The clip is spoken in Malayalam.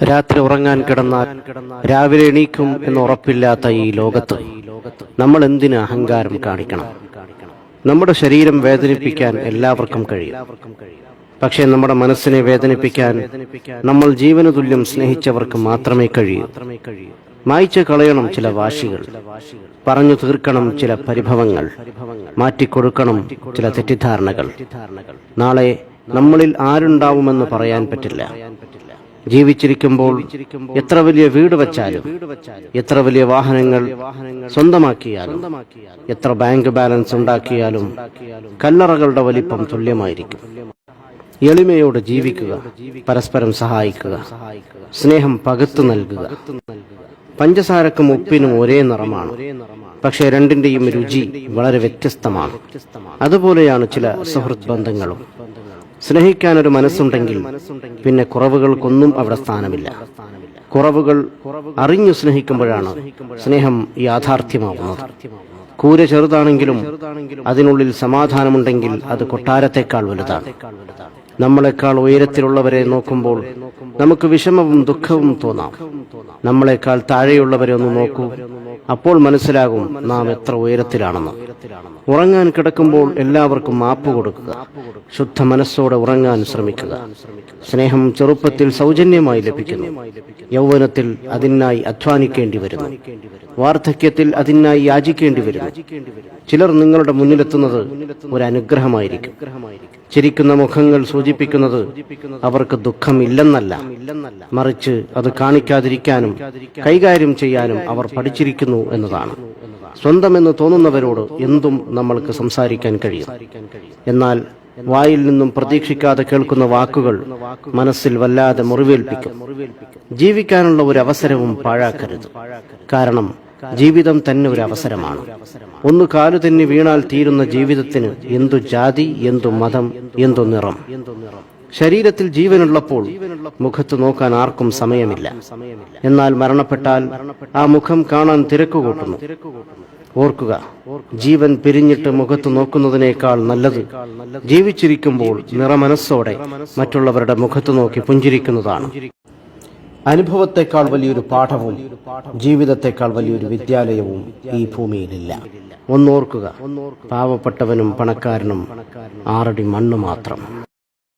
രാത്രി ഉറങ്ങാൻ കിടന്നാൽ രാവിലെ എണീക്കും എന്ന് ഉറപ്പില്ലാത്ത ഈ ലോകത്ത് നമ്മൾ എന്തിന് അഹങ്കാരം കാണിക്കണം? നമ്മുടെ ശരീരം വേദനിപ്പിക്കാൻ എല്ലാവർക്കും കഴിയും. പക്ഷേ നമ്മുടെ മനസ്സിനെ വേദനിപ്പിക്കാൻ നമ്മൾ ജീവന തുല്യം സ്നേഹിച്ചവർക്ക് മാത്രമേ കഴിയൂ. മായ്ച്ചു കളയണം ചില വാശികൾ, പറഞ്ഞു തീർക്കണം ചില പരിഭവങ്ങൾ, മാറ്റിക്കൊടുക്കണം ചില തെറ്റിദ്ധാരണകൾ. നാളെ നമ്മളിൽ ആരുണ്ടാവുമെന്ന് പറയാൻ പറ്റില്ല. ജീവിച്ചിരിക്കുമ്പോൾ എത്ര വലിയ വീട് വച്ചാലും, എത്ര വലിയ വാഹനങ്ങൾ സ്വന്തമാക്കിയാലും, എത്ര ബാങ്ക് ബാലൻസ് ഉണ്ടാക്കിയാലും കല്ലറകളുടെ വലിപ്പം തുല്യമായിരിക്കും. എളിമയോട് ജീവിക്കുക, പരസ്പരം സഹായിക്കുക, സ്നേഹം പകുത്തു നൽകുക. പഞ്ചസാരക്കും ഉപ്പിനും ഒരേ നിറമാണ്, പക്ഷേ രണ്ടിന്റെയും രുചി വളരെ വ്യത്യസ്തമാണ്. അതുപോലെയാണ് ചില സുഹൃത്ത് ബന്ധങ്ങളും. സ്നേഹിക്കാനൊരു മനസ്സുണ്ടെങ്കിൽ പിന്നെ കുറവുകൾക്കൊന്നും അവിടെ സ്ഥാനമില്ല. കുറവുകൾ അറിഞ്ഞു സ്നേഹിക്കുമ്പോഴാണ് സ്നേഹം യാഥാർത്ഥ്യമാവുന്നത്. കൂര ചെറുതാണെങ്കിലും അതിനുള്ളിൽ സമാധാനമുണ്ടെങ്കിൽ അത് കൊട്ടാരത്തെക്കാൾ വലുതാണ്. നമ്മളെക്കാൾ ഉയരത്തിലുള്ളവരെ നോക്കുമ്പോൾ നമുക്ക് വിഷമവും ദുഃഖവും തോന്നാം. നമ്മളെക്കാൾ താഴെയുള്ളവരെ ഒന്ന് നോക്കൂ, അപ്പോൾ മനസ്സിലാകും നാം എത്ര ഉയരത്തിലാണെന്ന്. ഉറങ്ങാൻ കിടക്കുമ്പോൾ എല്ലാവർക്കും മാപ്പ് കൊടുക്കുക. ശുദ്ധ മനസ്സോടെ ഉറങ്ങാൻ ശ്രമിക്കുക. സ്നേഹം ചെറുപ്പത്തിൽ സൗജന്യമായി ലഭിക്കുന്നു. യൗവനത്തിൽ അതിനായി അധ്വാനിക്കേണ്ടി വരുന്നു. വാർദ്ധക്യത്തിൽ അതിനായി യാചിക്കേണ്ടി വരുന്നു. ചിലർ നിങ്ങളുടെ മുന്നിലെത്തുന്നത് ഒരു അനുഗ്രഹമായിരിക്കും. ചിരിക്കുന്ന മുഖങ്ങൾ സൂചിപ്പിക്കുന്നത് അവർക്ക് ദുഃഖമില്ലെന്നല്ല, മറിച്ച് അത് കാണിക്കാതിരിക്കാനും കൈകാര്യം ചെയ്യാനും അവർ പഠിച്ചിരിക്കുന്നു എന്നതാണ്. സ്വന്തമെന്ന് തോന്നുന്നവരോട് എന്തും നമ്മൾക്ക് സംസാരിക്കാൻ കഴിയും. എന്നാൽ വായിൽ നിന്നും പ്രതീക്ഷിക്കാതെ കേൾക്കുന്ന വാക്കുകൾ മനസ്സിൽ വല്ലാതെ മുറിവേൽപ്പിക്കും. ജീവിക്കാനുള്ള ഒരു അവസരവും പാഴാക്കരുത്. കാരണം ജീവിതം തന്നെ ഒരു അവസരമാണ്. ഒന്ന് കാലു തെന്നി വീണാൽ തീരുന്ന ജീവിതത്തിന് എന്തു ജാതി, എന്തു മതം, എന്തു നിറം. ശരീരത്തിൽ ജീവനുള്ളപ്പോൾ മുഖത്ത് നോക്കാൻ ആർക്കും സമയമില്ല. എന്നാൽ മരണപ്പെട്ടാൽ ആ മുഖം കാണാൻ തിരക്കുകൂട്ടുന്നു. ഓർക്കുക, ജീവൻ പിരിഞ്ഞിട്ട് മുഖത്ത് നോക്കുന്നതിനേക്കാൾ നല്ലത് ജീവിച്ചിരിക്കുമ്പോൾ നിറമനസ്സോടെ മറ്റുള്ളവരുടെ മുഖത്ത് നോക്കി പുഞ്ചിരിക്കുന്നതാണ്. അനുഭവത്തെക്കാൾ വലിയൊരു പാഠവും ജീവിതത്തെക്കാൾ വലിയൊരു വിദ്യാലയവും ഈ ഭൂമിയിലില്ല. ഒന്നോർക്കുക, പാവപ്പെട്ടവനും പണക്കാരനും 6 അടി മണ്ണ് മാത്രം.